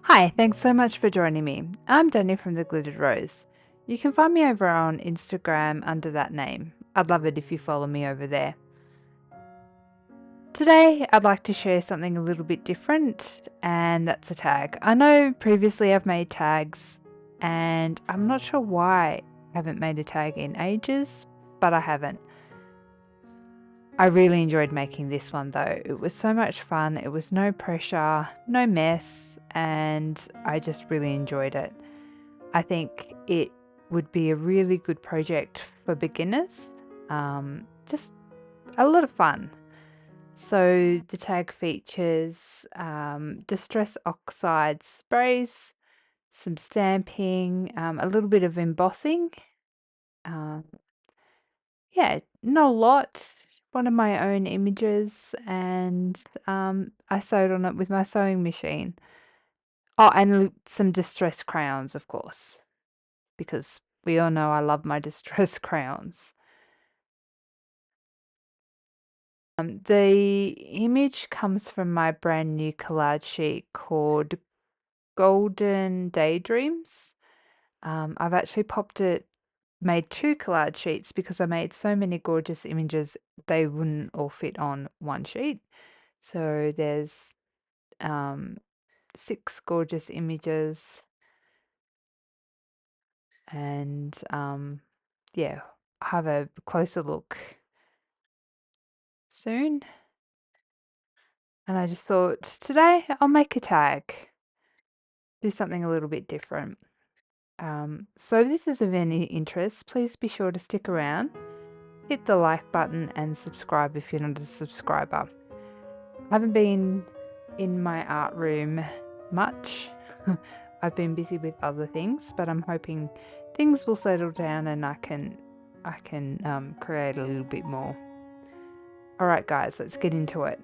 Hi, thanks so much for joining me. I'm Danny from The Glittered Rose. You can find me over on Instagram under that name. I'd love it if you follow me over there. Today, I'd like to share something a little bit different, and that's a tag. I know previously I've made tags, and I'm not sure why I haven't made a tag in ages, but I haven't. I really enjoyed making this one though. It was so much fun. It was no pressure, no mess, and I just really enjoyed it. I think it would be a really good project for beginners. Just a lot of fun. So the tag features Distress Oxide Sprays, some stamping, a little bit of embossing. Um, yeah, not a lot. One of my own images, and I sewed on it with my sewing machine. Oh, and some distress crayons, of course, because we all know I love my distress crayons. The image comes from my brand new collage sheet called Golden Daydreams. I've actually made two collage sheets because I made so many gorgeous images they wouldn't all fit on one sheet. So there's um, 6 gorgeous images, and yeah, I'll have a closer look soon. And I just thought today I'll make a tag, do something a little bit different. So if this is of any interest, please be sure to stick around, hit the like button, and subscribe if you're not a subscriber. I haven't been in my art room much. I've been busy with other things, but I'm hoping things will settle down and I can create a little bit more. All right, guys, let's get into it.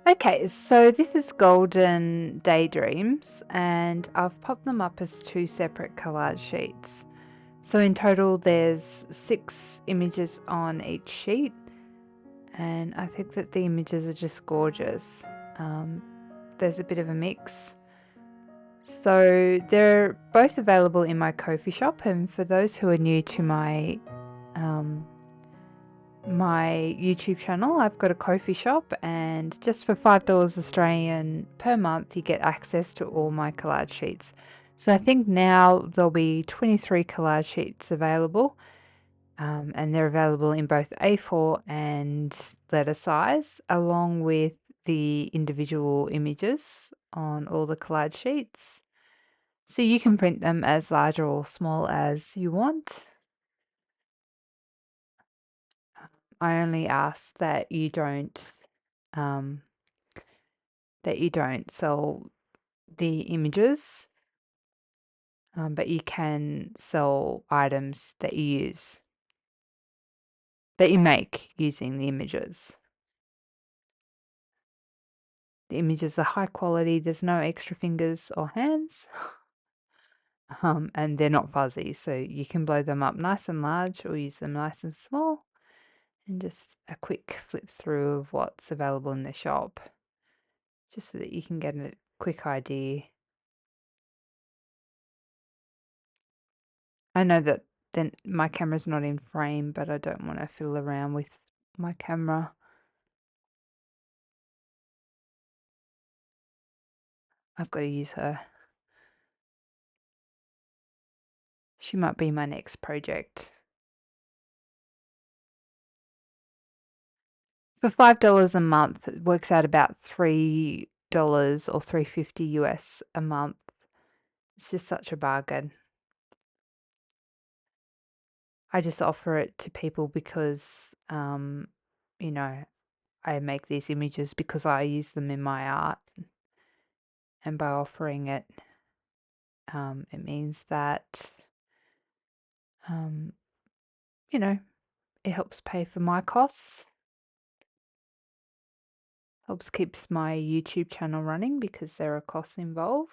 Okay, so this is Golden Daydreams, and I've popped them up as two separate collage sheets. So in total, there's 6 images on each sheet, and I think that the images are just gorgeous. There's a bit of a mix. So they're both available in my Ko-fi shop, and for those who are new to um, my YouTube channel, I've got a Ko-fi shop, and just for $5 Australian per month, you get access to all my collage sheets. So I think now there'll be 23 collage sheets available, and they're available in both A4 and letter size, along with the individual images on all the collage sheets. So you can print them as large or small as you want. I only ask um, that you don't sell the images, but you can sell items that you make using the images. The images are high quality. There's no extra fingers or hands. And they're not fuzzy, so you can blow them up nice and large or use them nice and small. And just a quick flip through of what's available in the shop, just so that you can get a quick idea. I know that then my camera's not in frame, but I don't want to fiddle around with my camera. I've got to use her. She might be my next project. For $5 a month, it works out about $3 or $3.50 US a month. It's just such a bargain. I just offer it to people because, you know, I make these images because I use them in my art. And by offering it, it means that, um, you know, it helps pay for my costs, helps keeps my YouTube channel running because there are costs involved.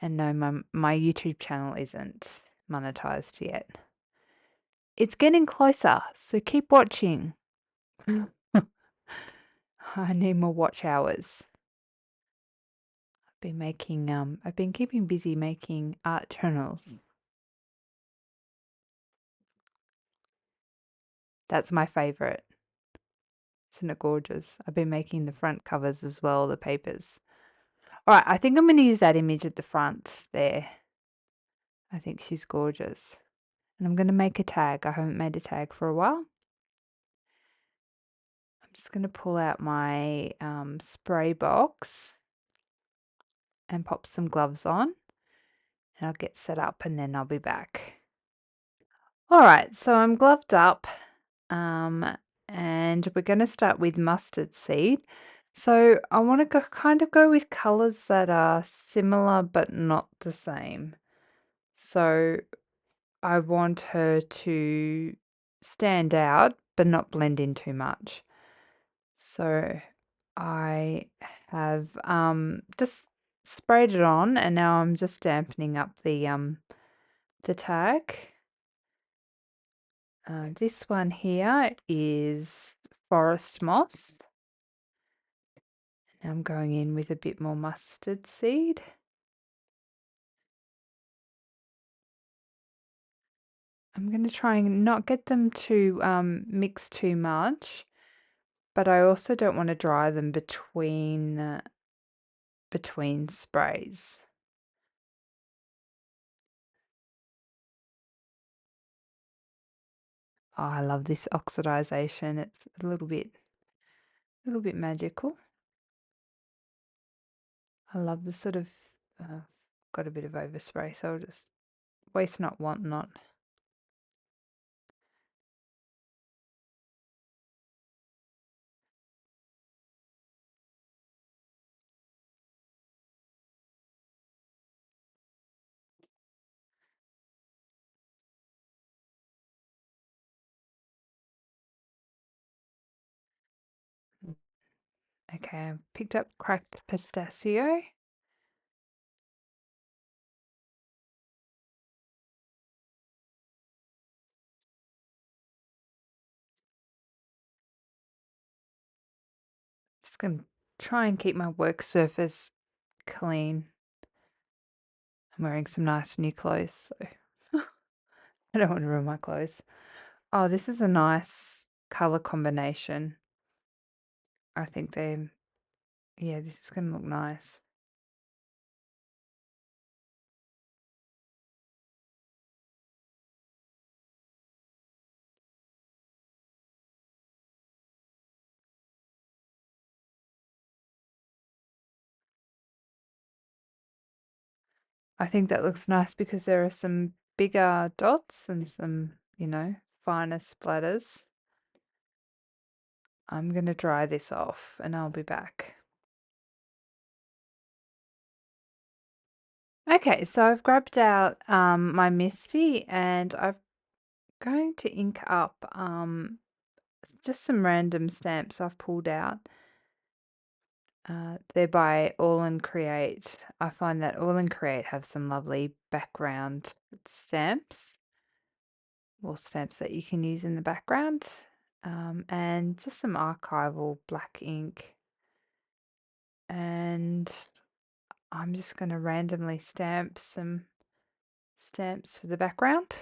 And no, my YouTube channel isn't monetized yet. It's getting closer, so keep watching. I need more watch hours. I've been keeping busy making art journals. That's my favorite. Isn't it gorgeous? I've been making the front covers as well, the papers. All right, I think I'm going to use that image at the front there. I think she's gorgeous. And I'm going to make a tag. I haven't made a tag for a while. I'm just going to pull out my spray box and pop some gloves on. And I'll get set up and then I'll be back. All right, so I'm gloved up. And we're going to start with mustard seed. So I want to kind of go with colors that are similar but not the same. So I want her to stand out but not blend in too much. So I have just sprayed it on and now I'm just dampening up the tag. This one here is forest moss. And I'm going in with a bit more mustard seed. I'm going to try and not get them to mix too much, but I also don't want to dry them between sprays. Oh, I love this oxidization. It's a little bit magical. I love the sort of got a bit of overspray, so I'll just waste not, want not. Okay, I picked up cracked pistachio. Just going to try and keep my work surface clean. I'm wearing some nice new clothes, so I don't want to ruin my clothes. Oh, this is a nice color combination. I think yeah, this is going to look nice. I think that looks nice because there are some bigger dots and some, finer splatters. I'm going to dry this off and I'll be back. Okay, so I've grabbed out my Misty and I'm going to ink up just some random stamps I've pulled out. They're by Aall Create. I find that Aall Create have some lovely background stamps, or stamps that you can use in the background, and just some archival black ink. And I'm just going to randomly stamp some stamps for the background.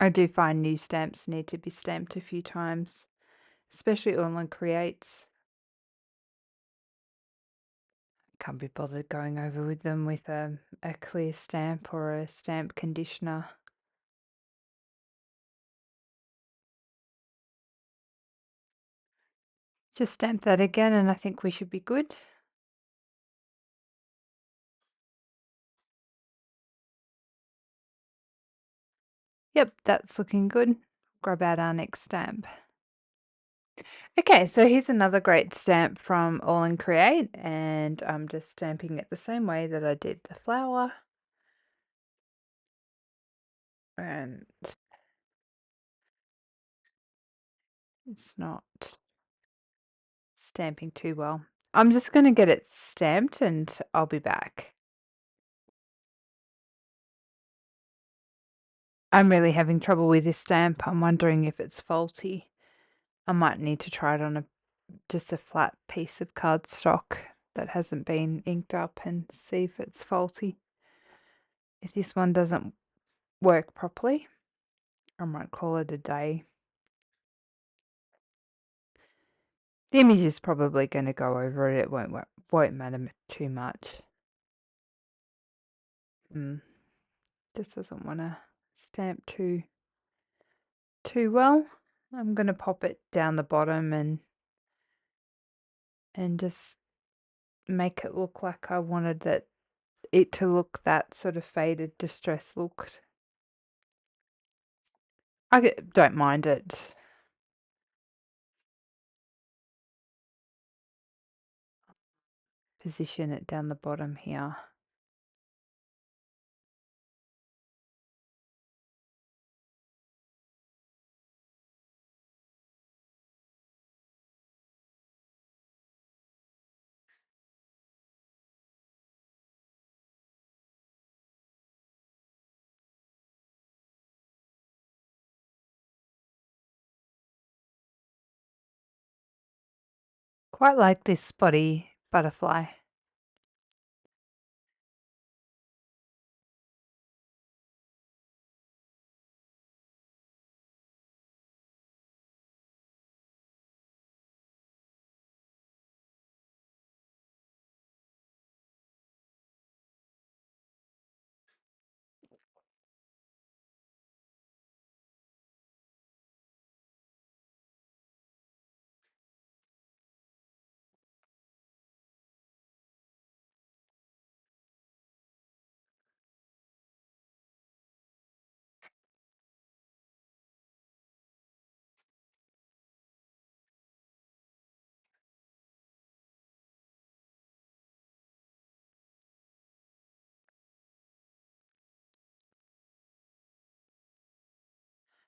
I do find new stamps need to be stamped a few times, especially Aall Creates. Can't be bothered going over with them with a clear stamp or a stamp conditioner. Just stamp that again and I think we should be good. Yep, that's looking good. Grab out our next stamp. Okay, so here's another great stamp from Aall Create, and I'm just stamping it the same way that I did the flower. And it's not stamping too well. I'm just going to get it stamped and I'll be back. I'm really having trouble with this stamp. I'm wondering if it's faulty. I might need to try it on just a flat piece of cardstock that hasn't been inked up and see if it's faulty. If this one doesn't work properly, I might call it a day. The image is probably going to go over it. It won't matter too much. Just doesn't want to stamp too well. I'm going to pop it down the bottom and just make it look like I wanted it to look that sort of faded distress look. I don't mind it. Position it down the bottom here. Quite like this spotty butterfly.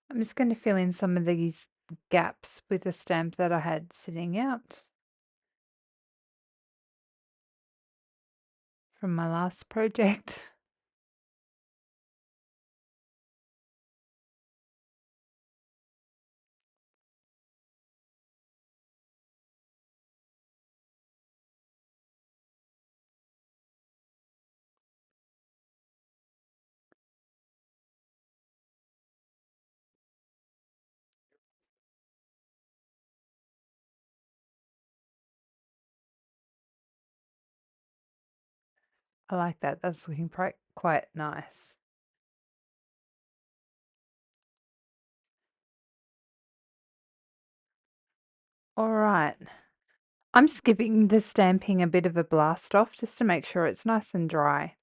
I'm just going to fill in some of these gaps with a stamp that I had sitting out from my last project. I like that. That's looking quite nice. All right. I'm just giving the stamping a bit of a blast off just to make sure it's nice and dry.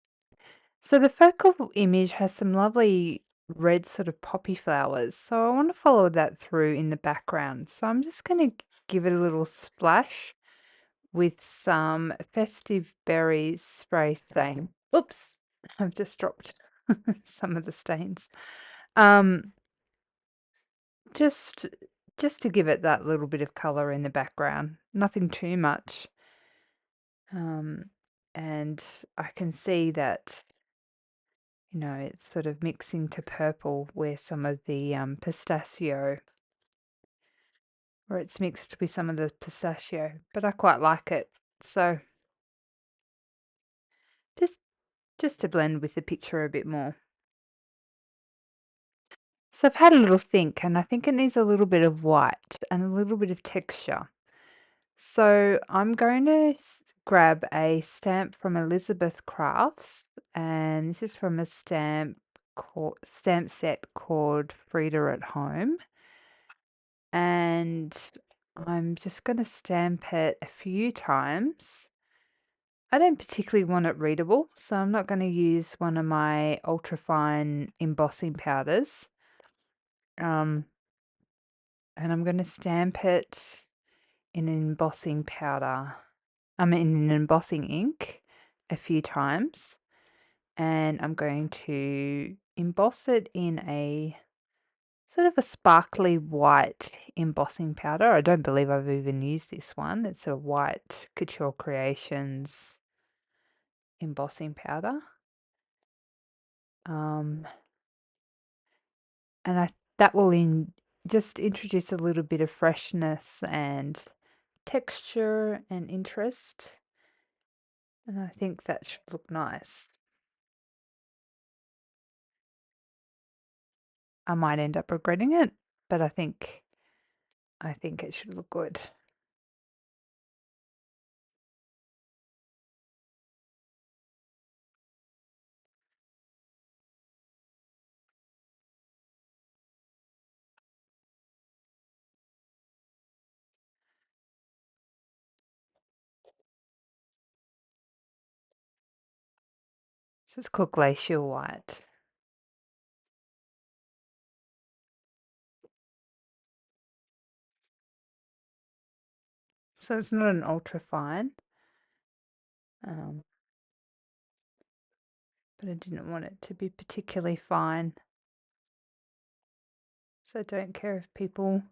So the focal image has some lovely red sort of poppy flowers. So I want to follow that through in the background. So I'm just going to give it a little splash with some Festive Berries spray stain. Oops, I've just dropped some of the stains. Just to give it that little bit of color in the background, nothing too much. And I can see that, it's sort of mixing to purple where some of the pistachio, or it's mixed with some of the pistachio, but I quite like it. So just to blend with the picture a bit more. So I've had a little think, and I think it needs a little bit of white and a little bit of texture. So I'm going to grab a stamp from Elizabeth Crafts, and this is from a stamp set called Frida at Home. And I'm just going to stamp it a few times. I don't particularly want it readable, so I'm not going to use one of my ultrafine embossing powders. And I'm going to stamp it in an embossing powder. In an embossing ink a few times. And I'm going to emboss it in a sort of a sparkly white embossing powder. I don't believe I've even used this one. It's a white Couture Creations embossing powder. And that will just introduce a little bit of freshness and texture and interest. And I think that should look nice. I might end up regretting it, but I think it should look good. So it's called Glacier White. So it's not an ultra fine, but I didn't want it to be particularly fine. So I don't care if people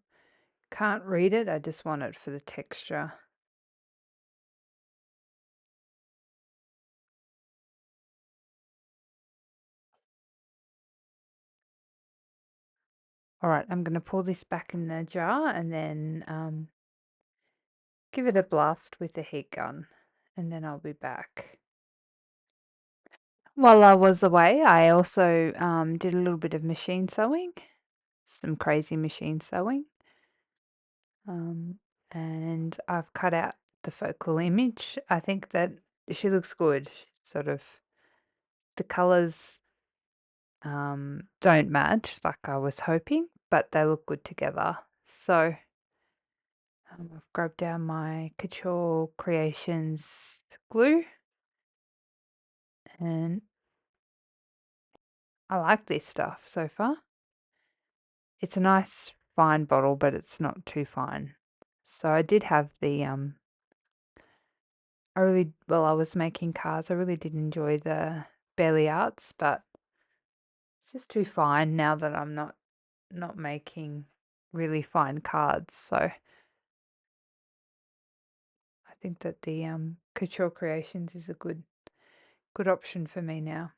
can't read it, I just want it for the texture. All right, I'm going to pour this back in the jar and then give it a blast with the heat gun, and then I'll be back. While I was away, I also did a little bit of machine sewing, some crazy machine sewing. And I've cut out the focal image. I think that she looks good. Sort of the colors don't match like I was hoping, but they look good together. So I've grabbed down my Couture Creations glue, and I like this stuff so far. It's a nice fine bottle, but it's not too fine. So I did have the while I was making cards, I really did enjoy the Belly Arts, but it's just too fine now that I'm not making really fine cards. So I think that the Couture Creations is a good option for me now.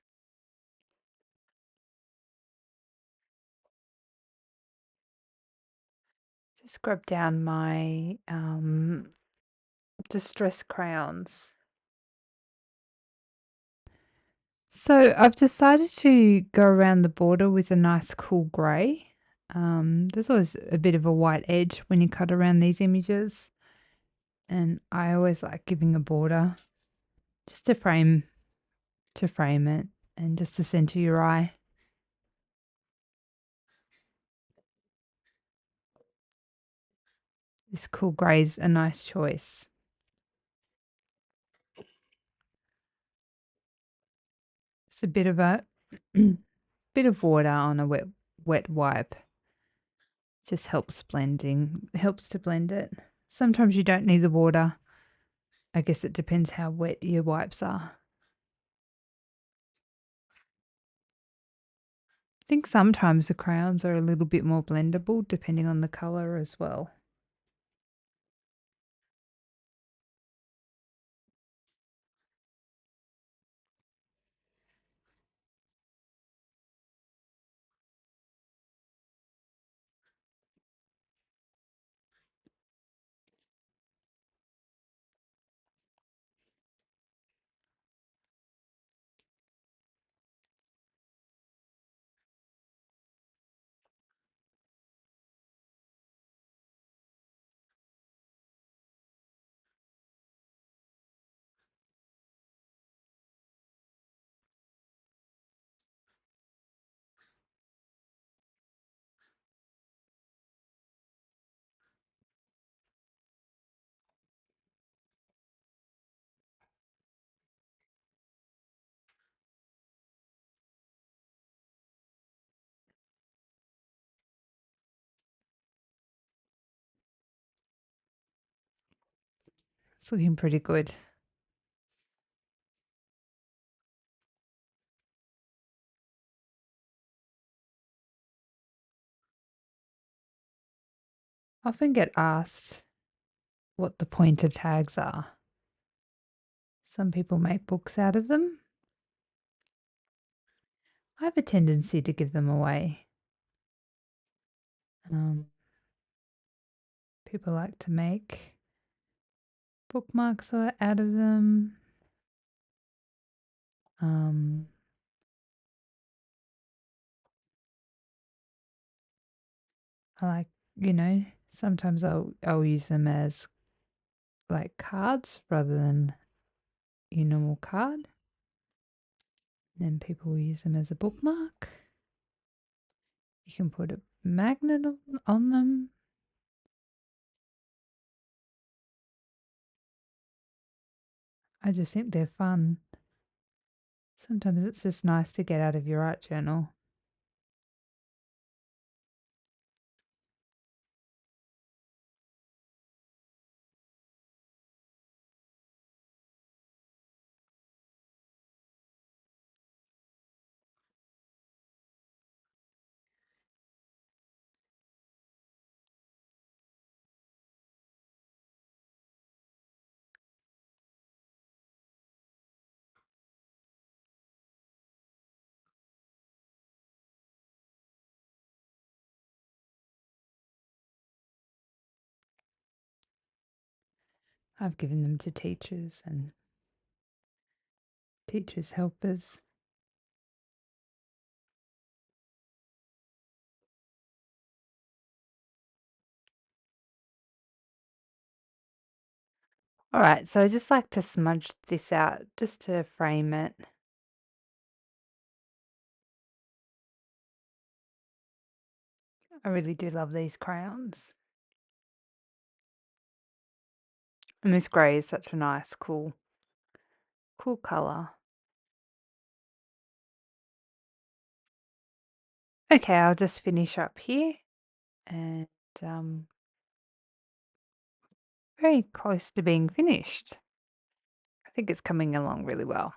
Just grab down my Distress crayons. So I've decided to go around the border with a nice cool grey. There's always a bit of a white edge when you cut around these images, and I always like giving a border just to frame it and just to center your eye. This cool grey's a nice choice. It's a bit of a bit of water on a wet wipe. Just helps to blend it. Sometimes you don't need the water. I guess it depends how wet your wipes are. I think sometimes the crayons are a little bit more blendable depending on the color as well. It's looking pretty good. I often get asked what the point of tags are. Some people make books out of them. I have a tendency to give them away. People like to make bookmarks out of them. I like, sometimes I'll use them as like cards rather than your normal card. Then people will use them as a bookmark. You can put a magnet on them. I just think they're fun. Sometimes it's just nice to get out of your art journal. I've given them to teachers and teachers' helpers. All right, so I just like to smudge this out just to frame it. I really do love these crayons. And this grey is such a nice, cool colour. Okay, I'll just finish up here and very close to being finished. I think it's coming along really well.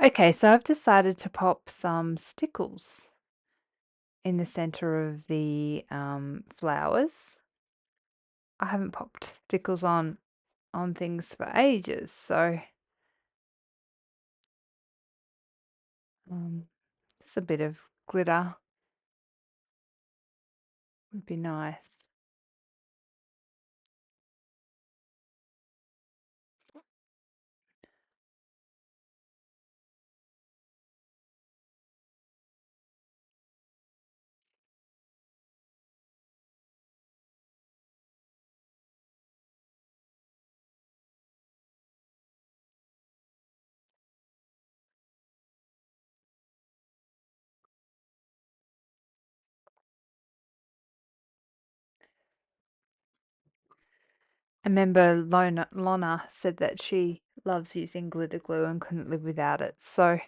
Okay, so I've decided to pop some stickles in the center of the flowers. I haven't popped stickles on things for ages, so just a bit of glitter would be nice. I remember Lonna said that she loves using glitter glue and couldn't live without it, so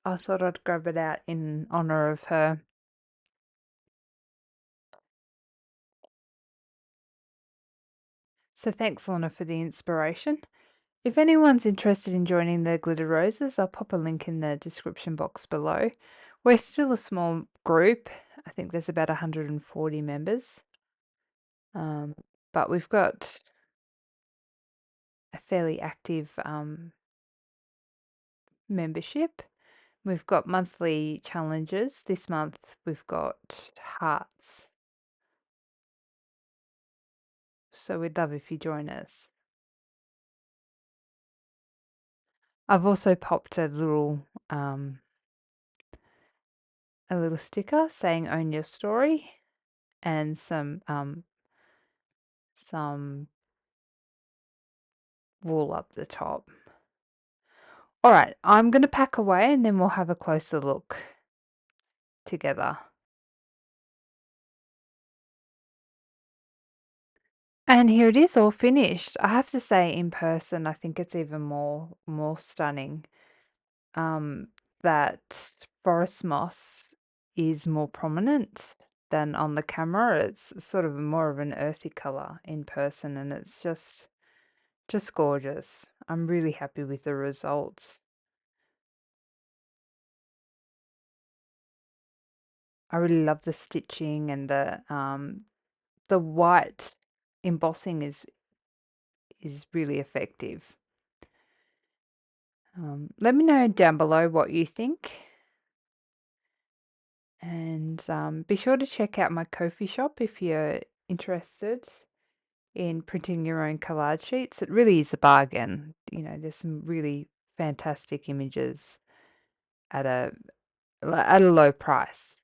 I thought I'd grab it out in honor of her. So thanks, Lonna, for the inspiration. If anyone's interested in joining the Glittered Roses, I'll pop a link in the description box below. We're still a small group. I think there's about 140 members. But we've got a fairly active membership. We've got monthly challenges. This month we've got hearts. So we'd love if you join us. I've also popped a little sticker saying "Own Your Story" and some wool up the top. All right, I'm going to pack away and then we'll have a closer look together. And here it is all finished. I have to say in person, I think it's even more stunning. That forest moss is more prominent than on the camera. It's sort of more of an earthy color in person, and it's just gorgeous. I'm really happy with the results. I really love the stitching, and the white embossing is really effective. Let me know down below what you think, and be sure to check out my Ko-fi shop if you're interested in printing your own collage sheets. It really is a bargain. There's some really fantastic images at a low price.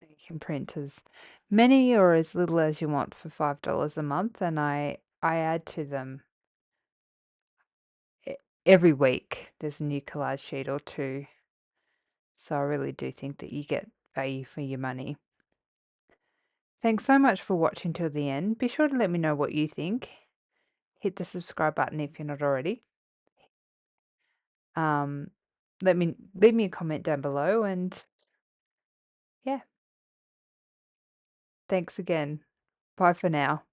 You can print as many or as little as you want for $5 a month, and I add to them e- every week. There's a new collage sheet or two, so I really do think that you get value for your money. Thanks so much for watching till the end. Be sure to let me know what you think. Hit the subscribe button if you're not already. Um, leave me a comment down below, and yeah, thanks again. Bye for now.